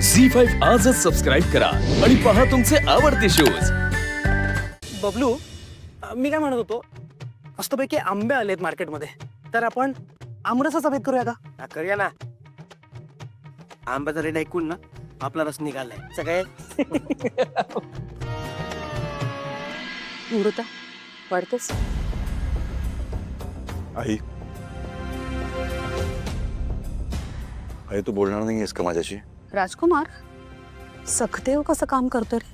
झी5 आजच सबस्क्राईब करा आणि पहा तुमचे आवडते शोज। बबलू, मी काय म्हणत होतो, मस्तपैकी आंबे आलेत मार्केटमध्ये, तर आपण आमरसाचा भेद करूया का? करूया ना। आंब्याचा रेट ऐकून ना आपला रस निघालाय सगळे। अमृता वाढतेस? आई आई तू बोलणार नाही आहेस का माझ्याशी? राजकुमार, सखदेव कसं काम करतो रे?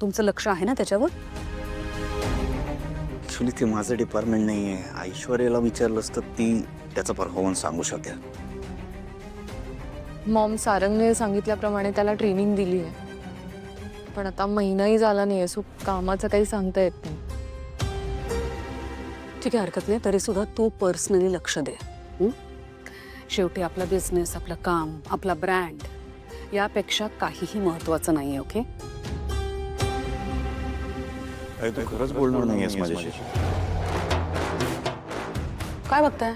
तुमचं लक्ष आहे ना त्याच्यावर? ॲक्च्युली ते माझं डिपार्टमेंट नाही आहे. ऐश्वर्याला विचारलंस तर ती त्याचा परफॉर्मन्स सांगू शकेल. मॉम सारंगने सांगितल्याप्रमाणे त्याला ट्रेनिंग दिली आहे, पण आता महिनाही झाला नाही सो कामाचं काही सांगता येत नाही. ठीक आहे, हरकत नाही. तरी सुद्धा तू पर्सनली लक्ष दे. शेवटी आपला बिझनेस, आपलं काम, आपला ब्रँड यापेक्षा काहीही महत्वाचं नाही आहे. ओके? आई तू खरंच बोलणार नाही आहेस माझ्याशी? काय बघताय?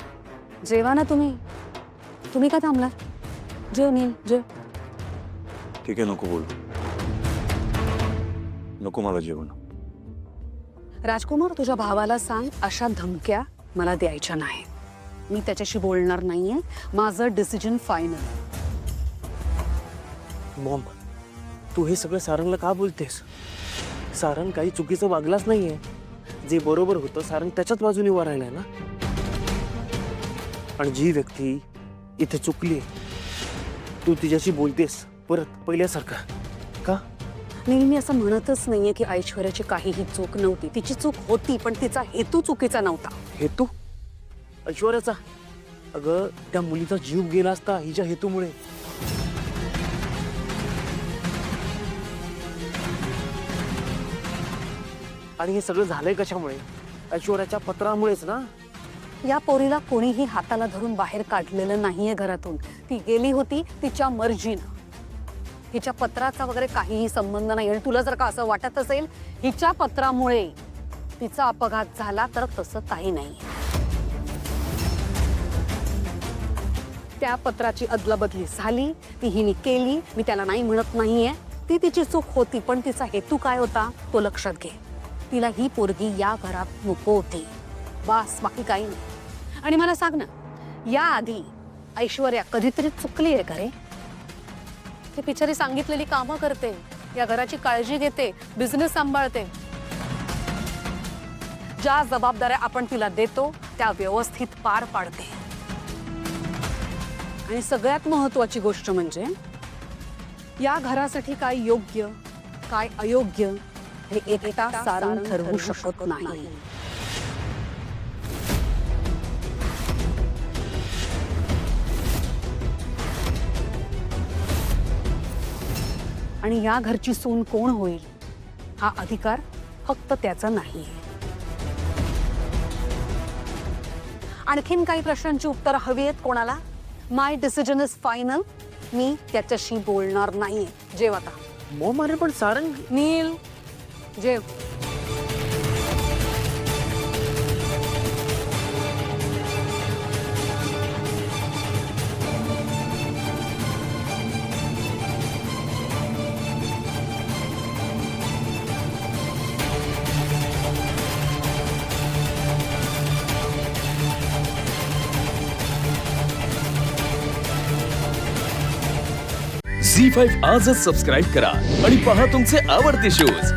जेवा ना तुम्ही. तुम्ही का थांबलाय? जेव नील, जेव. ठीक आहे, नको बोलू. नको मला जेवण. राजकुमार, तुझ्या भावाला सांग अशा धमक्या मला द्यायच्या नाही. मी त्याच्याशी बोलणार नाहीये. माझं डिसिजन फायनल. मॉम, तू हे सगळं सारंगला का बोलतेस? सारंग काही चुकीचं वागलाच नाहीये. जे बरोबर होतं सारंग त्याच्याच बाजूने उभा राहिलाय ना. आणि जी व्यक्ती इथे चुकली तू तिच्याशी बोलतेस परत पहिल्यासारखं का? नाही, मी असं म्हणतच नाहीये की ऐश्वर्याची काहीही चूक नव्हती. तिची चूक होती, पण तिचा हेतू चुकीचा नव्हता. हेतू ऐश्वर्याचा? अगं, त्या मुलीचा जीव गेला असता हिच्या हेतूमुळे. आणि हे सगळं झालंय कशामुळे? ऐश्वर्याच्या पत्रामुळेच ना. या पोरीला कोणीही हाताला धरून बाहेर काढलेलं नाहीये घरातून. ती गेली होती तिच्या मर्जीनं. हिच्या पत्राचा वगैरे काहीही संबंध नाही. आणि तुला जर का असं वाटत असेल हिच्या पत्रामुळे तिचा अपघात झाला, तर तसं काही नाही. त्या पत्राची अदलाबदली झाली, ती हिने केली. मी त्याला नाही म्हणत नाहीये. ती तिची चूक होती, पण तिचा हेतू काय होता तो लक्षात घे. तिला ही पोरगी या घरात नको होती, बस, बाकी काही नाही. आणि मला सांग ना, या आधी ऐश्वर्या कधीतरी चुकली आहे का रे? ती बिचारी सांगितलेली कामं करते, या घराची काळजी घेते, बिझनेस सांभाळते. ज्या जबाबदाऱ्या आपण तिला देतो त्या व्यवस्थित पार पाडते. आणि सगळ्यात महत्वाची गोष्ट म्हणजे या घरासाठी काय योग्य काय अयोग्य हे एकटा सारंग ठरवू शकत नाही. आणि या घरची सून कोण होईल हा अधिकार फक्त त्याचा नाही. आणखीन काही प्रश्नांची उत्तरं हवी आहेत कोणाला? माय डिसिजन इज फायनल. मी त्याच्याशी बोलणार नाहीये. जेव आता. मॉम, अरे पण सारंग. नील, जेव. झी5 आजच सबस्क्राईब करा आणि पहा तुमचे आवडते शोज।